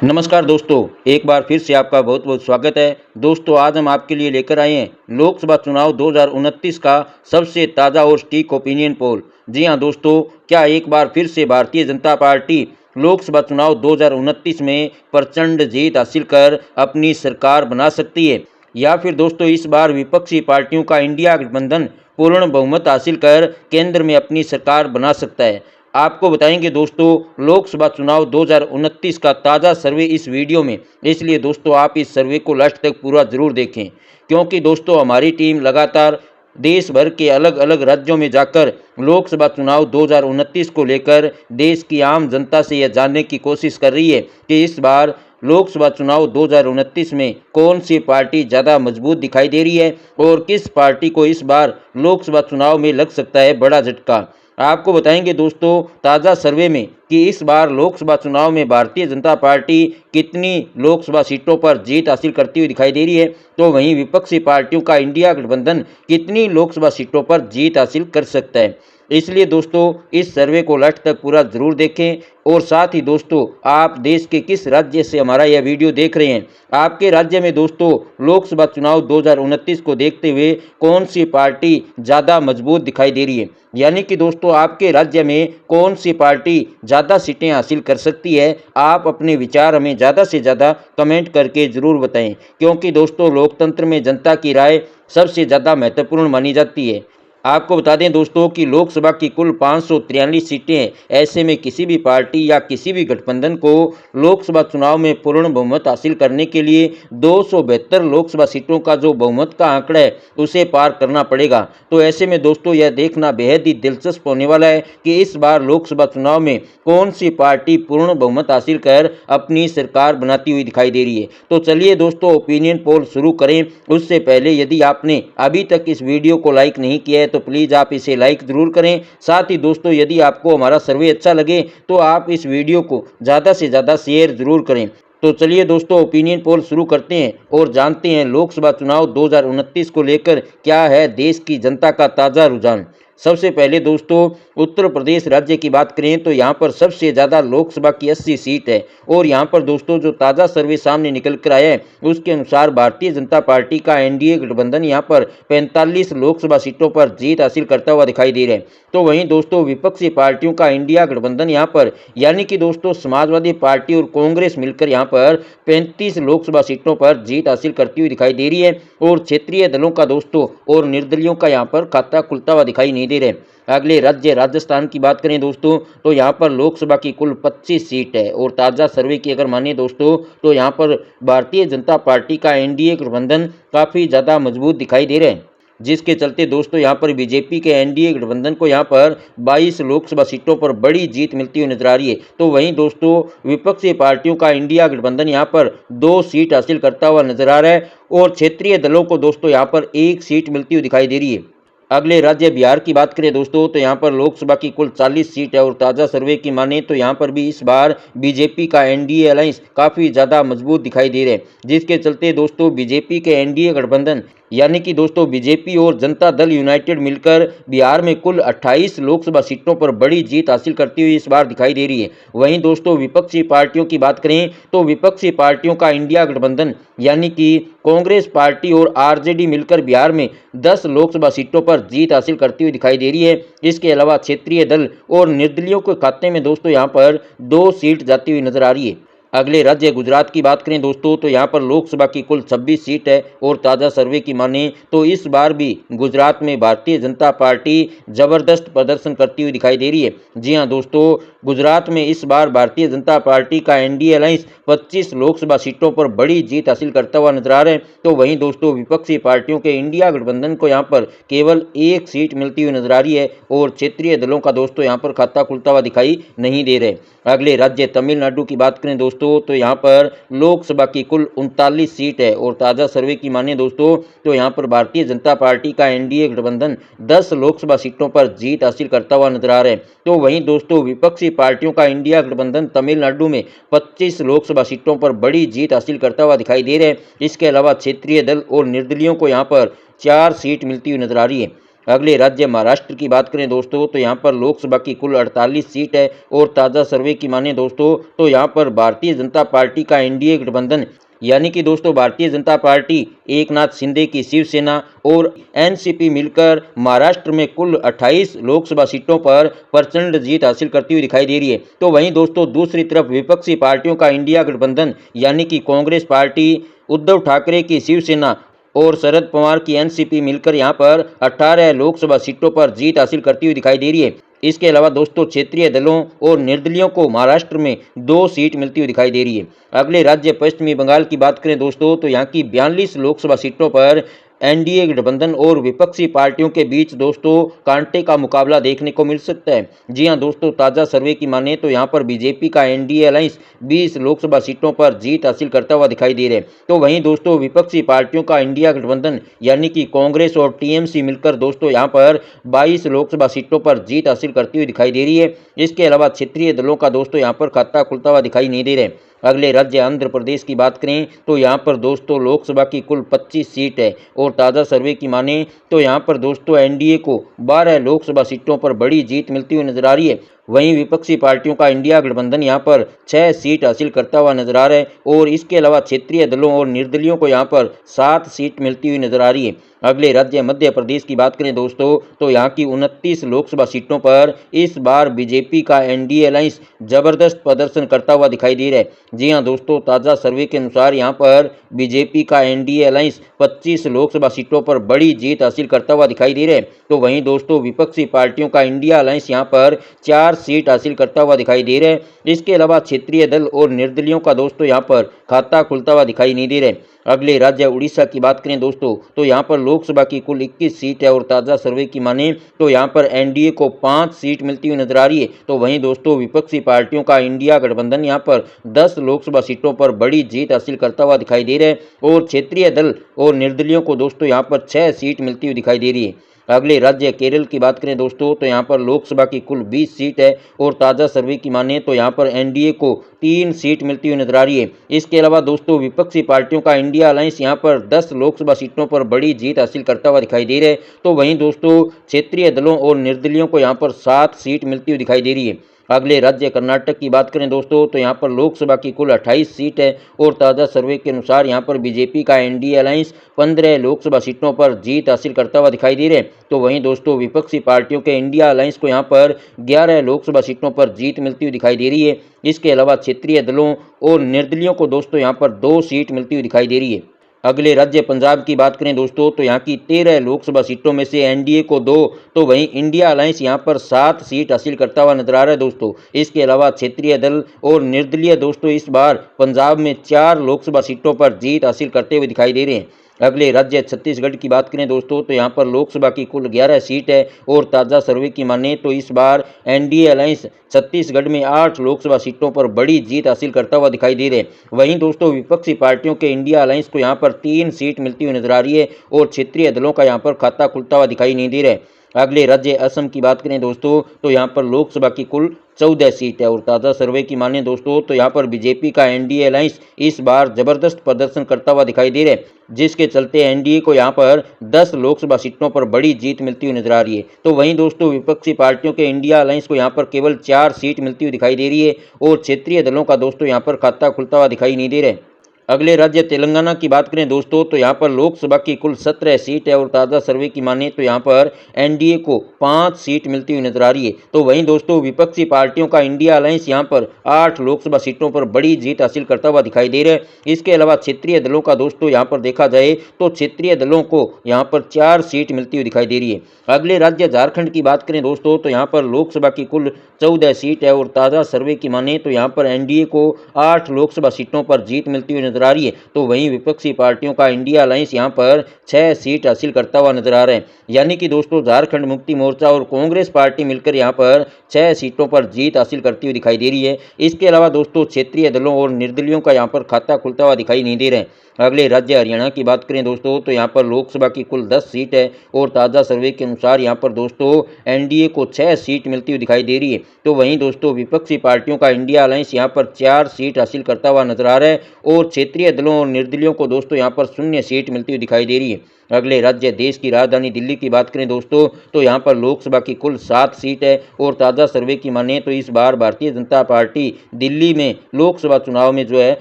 नमस्कार दोस्तों, एक बार फिर से आपका बहुत बहुत स्वागत है। दोस्तों, आज हम आपके लिए लेकर आए हैं लोकसभा चुनाव 2029 का सबसे ताज़ा और सटीक ओपिनियन पोल। जी हां दोस्तों, क्या एक बार फिर से भारतीय जनता पार्टी लोकसभा चुनाव 2029 में प्रचंड जीत हासिल कर अपनी सरकार बना सकती है, या फिर दोस्तों इस बार विपक्षी पार्टियों का इंडिया गठबंधन पूर्ण बहुमत हासिल कर केंद्र में अपनी सरकार बना सकता है। आपको बताएंगे दोस्तों लोकसभा चुनाव 2029 का ताज़ा सर्वे इस वीडियो में। इसलिए दोस्तों आप इस सर्वे को लास्ट तक पूरा ज़रूर देखें, क्योंकि दोस्तों हमारी टीम लगातार देश भर के अलग अलग राज्यों में जाकर लोकसभा चुनाव 2029 को लेकर देश की आम जनता से यह जानने की कोशिश कर रही है कि इस बार लोकसभा चुनाव 2029 में कौन सी पार्टी ज़्यादा मजबूत दिखाई दे रही है और किस पार्टी को इस बार लोकसभा चुनाव में लग सकता है बड़ा झटका। आपको बताएंगे दोस्तों ताज़ा सर्वे में कि इस बार लोकसभा चुनाव में भारतीय जनता पार्टी कितनी लोकसभा सीटों पर जीत हासिल करती हुई दिखाई दे रही है, तो वहीं विपक्षी पार्टियों का इंडिया गठबंधन कितनी लोकसभा सीटों पर जीत हासिल कर सकता है। इसलिए दोस्तों इस सर्वे को लास्ट तक पूरा ज़रूर देखें। और साथ ही दोस्तों आप देश के किस राज्य से हमारा यह वीडियो देख रहे हैं, आपके राज्य में दोस्तों लोकसभा चुनाव 2029 को देखते हुए कौन सी पार्टी ज़्यादा मजबूत दिखाई दे रही है, यानी कि दोस्तों आपके राज्य में कौन सी पार्टी ज़्यादा सीटें हासिल कर सकती है। आप अपने विचार हमें ज़्यादा से ज़्यादा कमेंट करके ज़रूर बताएं, क्योंकि दोस्तों लोकतंत्र में जनता की राय सबसे ज़्यादा महत्वपूर्ण मानी जाती है। आपको बता दें दोस्तों कि लोकसभा की कुल 543 सीटें हैं। ऐसे में किसी भी पार्टी या किसी भी गठबंधन को लोकसभा चुनाव में पूर्ण बहुमत हासिल करने के लिए 272 लोकसभा सीटों का जो बहुमत का आंकड़ा है उसे पार करना पड़ेगा। तो ऐसे में दोस्तों यह देखना बेहद ही दिलचस्प होने वाला है कि इस बार लोकसभा चुनाव में कौन सी पार्टी पूर्ण बहुमत हासिल कर अपनी सरकार बनाती हुई दिखाई दे रही है। तो चलिए दोस्तों ओपिनियन पोल शुरू करें। उससे पहले यदि आपने अभी तक इस वीडियो को लाइक नहीं किया है तो प्लीज़ आप इसे लाइक ज़रूर करें। साथ ही दोस्तों यदि आपको हमारा सर्वे अच्छा लगे तो आप इस वीडियो को ज़्यादा से ज़्यादा शेयर ज़रूर करें। तो चलिए दोस्तों ओपिनियन पोल शुरू करते हैं और जानते हैं लोकसभा चुनाव 2029 को लेकर क्या है देश की जनता का ताज़ा रुझान। सबसे पहले दोस्तों उत्तर प्रदेश राज्य की बात करें तो यहाँ पर सबसे ज़्यादा लोकसभा की 80 सीट है। और यहाँ पर दोस्तों जो ताज़ा सर्वे सामने निकल कर आया है उसके अनुसार भारतीय जनता पार्टी का एनडीए गठबंधन यहाँ पर 45 लोकसभा सीटों पर जीत हासिल करता हुआ दिखाई दे रहा है। तो वहीं दोस्तों विपक्षी पार्टियों का इंडिया गठबंधन यहाँ पर यानी कि दोस्तों समाजवादी पार्टी और कांग्रेस मिलकर यहाँ पर 35 लोकसभा सीटों पर जीत हासिल करती हुई दिखाई दे रही है। और क्षेत्रीय दलों का दोस्तों और निर्दलियों का यहाँ पर खाता खुलता हुआ दिखाई नहीं दे रहे। अगले राज्य राजस्थान की बात करें दोस्तों तो यहाँ पर लोकसभा की कुल 25 सीट है। और ताज़ा सर्वे की अगर माने दोस्तों तो यहाँ पर भारतीय जनता पार्टी का एनडीए गठबंधन काफ़ी ज़्यादा मजबूत दिखाई दे रहे हैं, जिसके चलते दोस्तों यहाँ पर बीजेपी के एनडीए गठबंधन को यहाँ पर 22 लोकसभा सीटों पर बड़ी जीत मिलती हुई नजर आ रही है। तो वहीं दोस्तों विपक्षी पार्टियों का इंडिया गठबंधन यहाँ पर 2 सीट हासिल करता हुआ नजर आ रहा है और क्षेत्रीय दलों को दोस्तों यहाँ पर 1 सीट मिलती हुई दिखाई दे रही है। अगले राज्य बिहार की बात करें दोस्तों तो यहाँ पर लोकसभा की कुल 40 सीट है। और ताज़ा सर्वे की माने तो यहाँ पर भी इस बार बीजेपी का एनडीए अलायंस काफ़ी ज़्यादा मजबूत दिखाई दे रहे हैं, जिसके चलते दोस्तों बीजेपी के एनडीए गठबंधन यानी कि दोस्तों बीजेपी और जनता दल यूनाइटेड मिलकर बिहार में कुल 28 लोकसभा सीटों पर बड़ी जीत हासिल करती हुई इस बार दिखाई दे रही है। वहीं दोस्तों विपक्षी पार्टियों की बात करें तो विपक्षी पार्टियों का इंडिया गठबंधन यानी कि कांग्रेस पार्टी और आरजेडी मिलकर बिहार में 10 लोकसभा सीटों पर जीत हासिल करती हुई दिखाई दे रही है। इसके अलावा क्षेत्रीय दल और निर्दलियों के खाते में दोस्तों यहाँ पर 2 सीट जाती हुई नजर आ रही है। अगले राज्य गुजरात की बात करें दोस्तों तो यहाँ पर लोकसभा की कुल 26 सीट है। और ताज़ा सर्वे की माने तो इस बार भी गुजरात में भारतीय जनता पार्टी जबरदस्त प्रदर्शन करती हुई दिखाई दे रही है। जी हाँ दोस्तों गुजरात में इस बार भारतीय जनता पार्टी का एनडीए अलायंस 25 लोकसभा सीटों पर बड़ी जीत हासिल करता हुआ नजर आ रहा है। तो वहीं दोस्तों विपक्षी पार्टियों के इंडिया गठबंधन को यहाँ पर केवल 1 सीट मिलती हुई नजर आ रही है और क्षेत्रीय दलों का दोस्तों यहाँ पर खाता खुलता हुआ दिखाई नहीं दे रहे। अगले राज्य तमिलनाडु की बात करें दोस्तों तो यहाँ पर लोकसभा की कुल 39 सीट है। और ताज़ा सर्वे की माने दोस्तों तो यहाँ पर भारतीय जनता पार्टी का एनडीए गठबंधन 10 लोकसभा सीटों पर जीत हासिल करता हुआ नजर आ रहा है। तो वहीं दोस्तों विपक्षी पार्टियों का इंडिया गठबंधन तमिलनाडु में 25 लोकसभा सीटों पर बड़ी जीत हासिल करता हुआ दिखाई दे रहा है। इसके अलावा क्षेत्रीय दल और निर्दलियों को यहाँ पर 4 सीट मिलती हुई नजर आ रही है। अगले राज्य महाराष्ट्र की बात करें दोस्तों तो यहाँ पर लोकसभा की कुल 48 सीट है और ताज़ा सर्वे की माने दोस्तों तो यहाँ पर भारतीय जनता पार्टी का एनडीए गठबंधन यानी कि दोस्तों भारतीय जनता पार्टी एकनाथ शिंदे की शिवसेना और एनसीपी मिलकर महाराष्ट्र में कुल 28 लोकसभा सीटों पर प्रचंड जीत हासिल करती हुई दिखाई दे रही है। तो वहीं दोस्तों दूसरी तरफ विपक्षी पार्टियों का इंडिया गठबंधन यानी कि कांग्रेस पार्टी, उद्धव ठाकरे की शिवसेना और शरद पवार की एनसीपी मिलकर यहां पर 18 लोकसभा सीटों पर जीत हासिल करती हुई दिखाई दे रही है। इसके अलावा दोस्तों क्षेत्रीय दलों और निर्दलीयों को महाराष्ट्र में 2 सीट मिलती हुई दिखाई दे रही है। अगले राज्य पश्चिमी बंगाल की बात करें दोस्तों तो यहाँ की 42 लोकसभा सीटों पर एनडीए गठबंधन और विपक्षी पार्टियों के बीच दोस्तों कांटे का मुकाबला देखने को मिल सकता है। जी हां दोस्तों, ताज़ा सर्वे की माने तो यहां पर बीजेपी का एनडीए अलायंस 20 लोकसभा सीटों पर जीत हासिल करता हुआ दिखाई दे रहा है। तो वहीं दोस्तों विपक्षी पार्टियों का इंडिया गठबंधन यानी कि कांग्रेस और टीएमसी मिलकर दोस्तों यहां पर 22 लोकसभा सीटों पर जीत हासिल करती हुई दिखाई दे रही है। इसके अलावा क्षेत्रीय दलों का दोस्तों यहां पर खाता खुलता हुआ दिखाई नहीं दे रहा है। अगले राज्य आंध्र प्रदेश की बात करें तो यहाँ पर दोस्तों लोकसभा की कुल 25 सीट है और ताज़ा सर्वे की माने तो यहाँ पर दोस्तों एनडीए को 12 लोकसभा सीटों पर बड़ी जीत मिलती हुई नजर आ रही है। वहीं विपक्षी पार्टियों का इंडिया गठबंधन यहाँ पर 6 सीट हासिल करता हुआ नजर आ रहा है और इसके अलावा क्षेत्रीय दलों और निर्दलियों को यहाँ पर 7 सीट मिलती हुई नजर आ रही है। अगले राज्य मध्य प्रदेश की बात करें दोस्तों तो यहाँ की 29 लोकसभा सीटों पर इस बार बीजेपी का एनडीए अलायंस जबरदस्त प्रदर्शन करता हुआ दिखाई दे रहा है। जी हाँ दोस्तों, ताज़ा सर्वे के अनुसार यहाँ पर बीजेपी का एनडीए अलायंस 25 लोकसभा सीटों पर बड़ी जीत हासिल करता हुआ दिखाई दे रहा है। तो वहीं दोस्तों विपक्षी पार्टियों का इंडिया अलायंस यहाँ पर 4 सीट हासिल करता हुआ दिखाई दे रहा है। इसके अलावा क्षेत्रीय दल और निर्दलियों का दोस्तों यहाँ पर खाता खुलता हुआ दिखाई नहीं दे रहा है। अगले राज्य उड़ीसा की बात करें दोस्तों तो यहाँ पर लोकसभा की कुल 21 सीट है और ताज़ा सर्वे की माने तो यहाँ पर एनडीए को 5 सीट मिलती हुई नजर आ रही है। तो वहीं दोस्तों विपक्षी पार्टियों का इंडिया गठबंधन यहाँ पर 10 लोकसभा सीटों पर बड़ी जीत हासिल करता हुआ दिखाई दे रहा है और क्षेत्रीय दल और निर्दलियों को दोस्तों यहाँ पर 6 सीट मिलती हुई दिखाई दे रही है। अगले राज्य केरल की बात करें दोस्तों तो यहाँ पर लोकसभा की कुल 20 सीट है और ताज़ा सर्वे की माने तो यहाँ पर एनडीए को 3 सीट मिलती हुई नजर आ रही है। इसके अलावा दोस्तों विपक्षी पार्टियों का इंडिया अलायंस यहाँ पर 10 लोकसभा सीटों पर बड़ी जीत हासिल करता हुआ दिखाई दे रहा है। तो वहीं दोस्तों क्षेत्रीय दलों और निर्दलियों को यहाँ पर 7 सीट मिलती हुई दिखाई दे रही है। अगले राज्य कर्नाटक की बात करें दोस्तों तो यहाँ पर लोकसभा की कुल 28 सीट है और ताज़ा सर्वे के अनुसार यहाँ पर बीजेपी का एनडीए अलायंस 15 लोकसभा सीटों पर जीत हासिल करता हुआ दिखाई दे रहे हैं। तो वहीं दोस्तों विपक्षी पार्टियों के इंडिया अलायंस को यहाँ पर 11 लोकसभा सीटों पर जीत मिलती हुई दिखाई दे रही है। इसके अलावा क्षेत्रीय दलों और निर्दलियों को दोस्तों यहाँ पर 2 सीट मिलती हुई दिखाई दे रही है। अगले राज्य पंजाब की बात करें दोस्तों तो यहाँ की 13 लोकसभा सीटों में से एनडीए को 2 तो वहीं इंडिया अलायंस यहाँ पर 7 सीट हासिल करता हुआ नजर आ रहा है दोस्तों। इसके अलावा क्षेत्रीय दल और निर्दलीय दोस्तों इस बार पंजाब में 4 लोकसभा सीटों पर जीत हासिल करते हुए दिखाई दे रहे हैं। अगले राज्य छत्तीसगढ़ की बात करें दोस्तों तो यहाँ पर लोकसभा की कुल 11 सीट है और ताज़ा सर्वे की माने तो इस बार एनडीए अलायंस छत्तीसगढ़ में 8 लोकसभा सीटों पर बड़ी जीत हासिल करता हुआ दिखाई दे रहे हैं। वहीं दोस्तों विपक्षी पार्टियों के इंडिया अलायंस को यहाँ पर 3 सीट मिलती हुई नजर आ रही है और क्षेत्रीय दलों का यहाँ पर खाता खुलता हुआ दिखाई नहीं दे रहा है। अगले राज्य असम की बात करें दोस्तों तो यहाँ पर लोकसभा की कुल 14 सीट है और ताज़ा सर्वे की माने दोस्तों तो यहाँ पर बीजेपी का एनडीए अलायंस इस बार जबरदस्त प्रदर्शन करता हुआ दिखाई दे रहा है, जिसके चलते एनडीए को यहाँ पर 10 लोकसभा सीटों पर बड़ी जीत मिलती हुई नजर आ रही है। तो वहीं दोस्तों विपक्षी पार्टियों के इंडिया अलायंस को यहाँ पर केवल 4 सीट मिलती हुई दिखाई दे रही है और क्षेत्रीय दलों का दोस्तों यहाँ पर खाता खुलता हुआ दिखाई नहीं दे रहा है। अगले राज्य तेलंगाना की बात करें दोस्तों तो यहाँ पर लोकसभा की कुल 17 सीट है और ताज़ा सर्वे की माने तो यहाँ पर एनडीए को 5 सीट मिलती हुई नजर आ रही है। तो वहीं दोस्तों विपक्षी पार्टियों का इंडिया अलायंस यहाँ पर 8 लोकसभा सीटों पर बड़ी जीत हासिल करता हुआ दिखाई दे रहा है। इसके अलावा क्षेत्रीय दलों का दोस्तों यहाँ पर देखा जाए तो क्षेत्रीय दलों को यहाँ पर 4 सीट मिलती हुई दिखाई दे रही है। अगले राज्य झारखंड की बात करें दोस्तों तो यहाँ पर लोकसभा की कुल 14 सीट है और ताज़ा सर्वे की माने तो यहाँ पर एनडीए को 8 लोकसभा सीटों पर जीत मिलती हुई नजर आ रही है। तो वहीं विपक्षी पार्टियों का इंडिया अलायंस यहाँ पर 6 सीट हासिल करता हुआ नजर आ रहा है। यानी कि दोस्तों झारखंड मुक्ति मोर्चा और कांग्रेस पार्टी मिलकर यहाँ पर 6 सीटों पर जीत हासिल करती हुई दिखाई दे रही है। इसके अलावा दोस्तों क्षेत्रीय दलों और निर्दलियों का यहाँ पर खाता खुलता हुआ दिखाई नहीं दे रहा है। अगले राज्य हरियाणा की बात करें दोस्तों तो यहाँ पर लोकसभा की कुल 10 सीट है और ताज़ा सर्वे के अनुसार यहाँ पर दोस्तों एनडीए को 6 सीट मिलती हुई दिखाई दे रही है। तो वहीं दोस्तों विपक्षी पार्टियों का इंडिया अलायंस यहाँ पर 4 सीट हासिल करता हुआ नजर आ रहा है और क्षेत्रीय दलों और निर्दलियों को दोस्तों यहाँ पर 0 सीट मिलती हुई दिखाई दे रही है। अगले राज्य देश की राजधानी दिल्ली की बात करें दोस्तों तो यहाँ पर लोकसभा की कुल 7 सीट है और ताज़ा सर्वे की माने तो इस बार भारतीय जनता पार्टी दिल्ली में लोकसभा चुनाव में जो है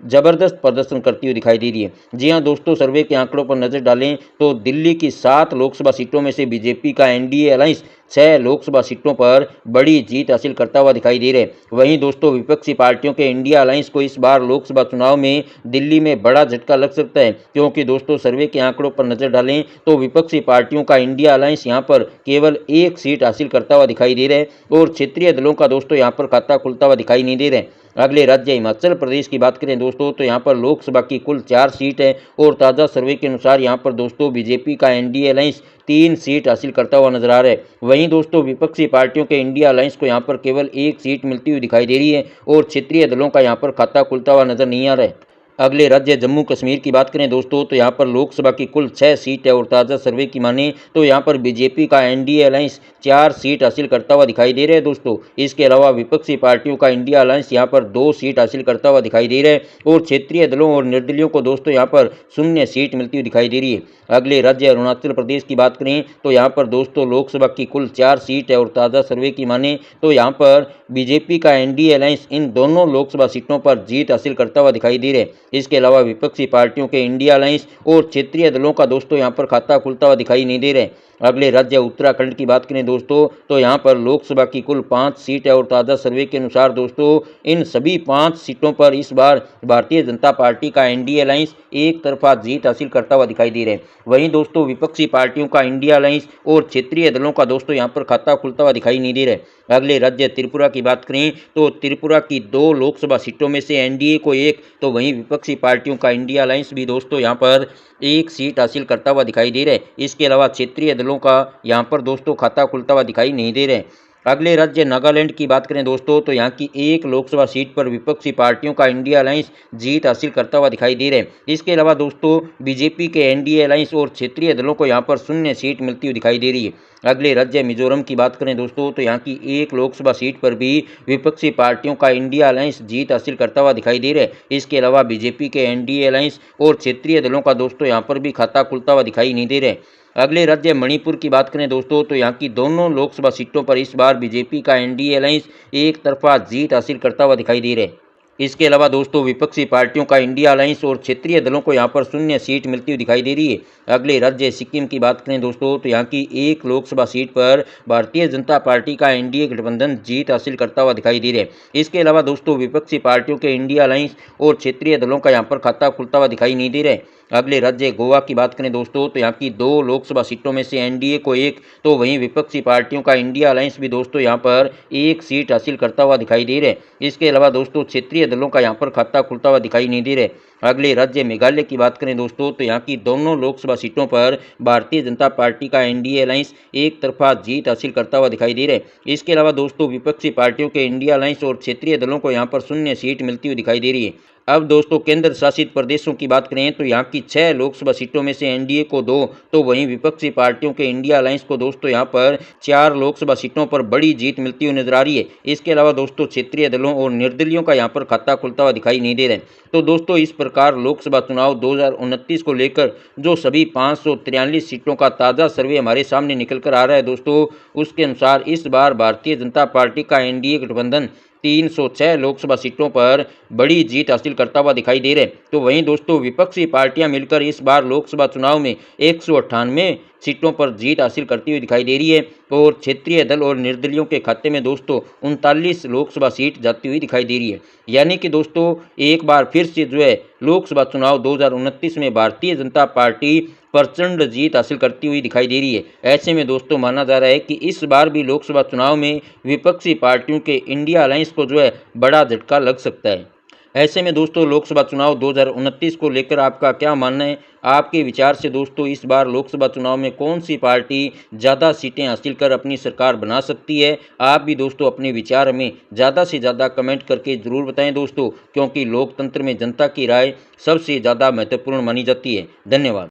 जबरदस्त प्रदर्शन करती हुई दिखाई दे रही है। जी हाँ दोस्तों, सर्वे के आंकड़ों पर नजर डालें तो दिल्ली की 7 लोकसभा सीटों में से बीजेपी का एनडीए अलायंस 6 लोकसभा सीटों पर बड़ी जीत हासिल करता हुआ दिखाई दे रहे हैं। वहीं दोस्तों विपक्षी पार्टियों के इंडिया अलायंस को इस बार लोकसभा चुनाव में दिल्ली में बड़ा झटका लग सकता है, क्योंकि दोस्तों सर्वे के आंकड़ों पर नजर डालें तो विपक्षी पार्टियों का इंडिया अलायंस यहां पर केवल 1 सीट हासिल करता हुआ दिखाई दे रहा है और क्षेत्रीय दलों का दोस्तों यहां पर खाता खुलता हुआ दिखाई नहीं दे रहा है। अगले राज्य हिमाचल प्रदेश की बात करें दोस्तों तो यहाँ पर लोकसभा की कुल 4 सीट है और ताज़ा सर्वे के अनुसार यहाँ पर दोस्तों बीजेपी का एनडीए अलायंस 3 सीट हासिल करता हुआ नजर आ रहा है। वहीं दोस्तों विपक्षी पार्टियों के इंडिया अलायंस को यहाँ पर केवल 1 सीट मिलती हुई दिखाई दे रही है और क्षेत्रीय दलों का यहाँ पर खाता खुलता हुआ नजर नहीं आ रहा है। अगले राज्य जम्मू कश्मीर की बात करें दोस्तों तो यहाँ पर लोकसभा की कुल 6 सीट है और ताज़ा सर्वे की माने तो यहाँ पर बीजेपी का एनडीए अलायंस 4 सीट हासिल करता हुआ दिखाई दे रहा है दोस्तों। इसके अलावा विपक्षी पार्टियों का इंडिया अलायंस यहाँ पर 2 सीट हासिल करता हुआ दिखाई दे रहा है और क्षेत्रीय दलों और निर्दलीयों को दोस्तों यहाँ पर 0 सीट मिलती हुई दिखाई दे रही है। अगले राज्य अरुणाचल प्रदेश की बात करें तो यहाँ पर दोस्तों लोकसभा की कुल 4 सीट है और ताज़ा सर्वे की माने तो यहाँ पर बीजेपी का एनडीए अलायंस इन दोनों लोकसभा सीटों पर जीत हासिल करता हुआ दिखाई दे रहा है। इसके अलावा विपक्षी पार्टियों के इंडिया अलायंस और क्षेत्रीय दलों का दोस्तों यहाँ पर खाता खुलता हुआ दिखाई नहीं दे रहे। अगले राज्य उत्तराखंड की बात करें दोस्तों तो यहाँ पर लोकसभा की कुल 5 सीट है और ताज़ा सर्वे के अनुसार दोस्तों इन सभी 5 सीटों पर इस बार भारतीय जनता पार्टी का एनडीए अलायंस एक तरफा जीत हासिल करता हुआ दिखाई दे रहे हैं। वहीं दोस्तों विपक्षी पार्टियों का इंडिया अलायंस और क्षेत्रीय दलों का दोस्तों यहाँ पर खाता खुलता हुआ दिखाई नहीं दे रहा है। अगले राज्य त्रिपुरा की बात करें तो त्रिपुरा की 2 लोकसभा सीटों में से एनडीए को 1 तो वहीं विपक्षी पार्टियों का इंडिया अलायंस भी दोस्तों यहाँ पर 1 सीट हासिल करता हुआ दिखाई दे रहा है। इसके अलावा क्षेत्रीय दलों का यहाँ पर दोस्तों खाता खुलता हुआ दिखाई नहीं दे रहे हैं। अगले राज्य नागालैंड की बात करें दोस्तों तो यहाँ की 1 लोकसभा सीट पर विपक्षी पार्टियों का इंडिया अलायंस जीत हासिल करता हुआ दिखाई दे रहे हैं। इसके अलावा दोस्तों बीजेपी के एनडीए अलायंस और क्षेत्रीय दलों को यहाँ पर 0 सीट मिलती हुई दिखाई दे रही है। अगले राज्य मिजोरम की बात करें दोस्तों तो यहाँ की 1 लोकसभा सीट पर भी विपक्षी पार्टियों का इंडिया अलायंस जीत हासिल करता हुआ दिखाई दे रहा है। इसके अलावा बीजेपी के एनडीए अलायंस और क्षेत्रीय दलों का दोस्तों यहाँ पर भी खाता खुलता हुआ दिखाई नहीं दे रहा है। अगले राज्य मणिपुर की बात करें दोस्तों तो यहाँ की दोनों लोकसभा सीटों पर इस बार बीजेपी का एनडीए अलायंस एक तरफा जीत हासिल करता हुआ दिखाई दे रहा है। इसके अलावा दोस्तों विपक्षी पार्टियों का इंडिया अलायंस और क्षेत्रीय दलों को यहाँ पर 0 सीट मिलती हुई दिखाई दे रही है। अगले राज्य सिक्किम की बात करें दोस्तों तो यहाँ की 1 लोकसभा सीट पर भारतीय जनता पार्टी का एनडीए गठबंधन जीत हासिल करता हुआ दिखाई दे रहा है। इसके अलावा दोस्तों विपक्षी पार्टियों के इंडिया अलायंस और क्षेत्रीय दलों का यहाँ पर खाता खुलता हुआ दिखाई नहीं दे रहा है। अगले राज्य गोवा की बात करें दोस्तों तो यहाँ की 2 लोकसभा सीटों में से एनडीए को 1 तो वहीं विपक्षी पार्टियों का इंडिया अलायंस भी दोस्तों यहाँ पर 1 सीट हासिल करता हुआ दिखाई दे रहा है। इसके अलावा दोस्तों क्षेत्रीय दलों का यहाँ पर खाता खुलता हुआ दिखाई नहीं दे रहा है। अगले राज्य मेघालय की बात करें दोस्तों तो यहाँ की दोनों लोकसभा सीटों पर भारतीय जनता पार्टी का एनडीए अलायंस एक तरफा जीत हासिल करता हुआ दिखाई दे रहा है। इसके अलावा दोस्तों विपक्षी पार्टियों के इंडिया अलायंस और क्षेत्रीय दलों को यहाँ पर 0 सीट मिलती हुई दिखाई दे रही है। अब दोस्तों केंद्र शासित प्रदेशों की बात करें तो यहाँ की 6 लोकसभा सीटों में से एनडीए को 2 तो वहीं विपक्षी पार्टियों के इंडिया अलायंस को दोस्तों यहाँ पर 4 लोकसभा सीटों पर बड़ी जीत मिलती हुई नजर आ रही है। इसके अलावा दोस्तों क्षेत्रीय दलों और निर्दलीयों का यहाँ पर खाता खुलता हुआ दिखाई नहीं दे रहा है। तो दोस्तों इस प्रकार लोकसभा चुनाव 2029 को लेकर जो सभी 543 सीटों का ताज़ा सर्वे हमारे सामने निकल कर आ रहा है दोस्तों, उसके अनुसार इस बार भारतीय जनता पार्टी का एनडीए गठबंधन 306 लोकसभा सीटों पर बड़ी जीत हासिल करता हुआ दिखाई दे रहे हैं। तो वहीं दोस्तों विपक्षी पार्टियां मिलकर इस बार लोकसभा चुनाव में 198 सीटों पर जीत हासिल करती हुई दिखाई दे रही है और क्षेत्रीय दल और निर्दलियों के खाते में दोस्तों 39 लोकसभा सीट जाती हुई दिखाई दे रही है। यानी कि दोस्तों एक बार फिर से जो है लोकसभा चुनाव 2029 में भारतीय जनता पार्टी प्रचंड जीत हासिल करती हुई दिखाई दे रही है। ऐसे में दोस्तों माना जा रहा है कि इस बार भी लोकसभा चुनाव में विपक्षी पार्टियों के इंडिया अलायंस को जो है बड़ा झटका लग सकता है। ऐसे में दोस्तों लोकसभा चुनाव 2029 को लेकर आपका क्या मानना है? आपके विचार से दोस्तों इस बार लोकसभा चुनाव में कौन सी पार्टी ज़्यादा सीटें हासिल कर अपनी सरकार बना सकती है? आप भी दोस्तों अपने विचार हमें ज़्यादा से ज़्यादा कमेंट करके ज़रूर बताएं दोस्तों, क्योंकि लोकतंत्र में जनता की राय सबसे ज़्यादा महत्वपूर्ण मानी जाती है। धन्यवाद।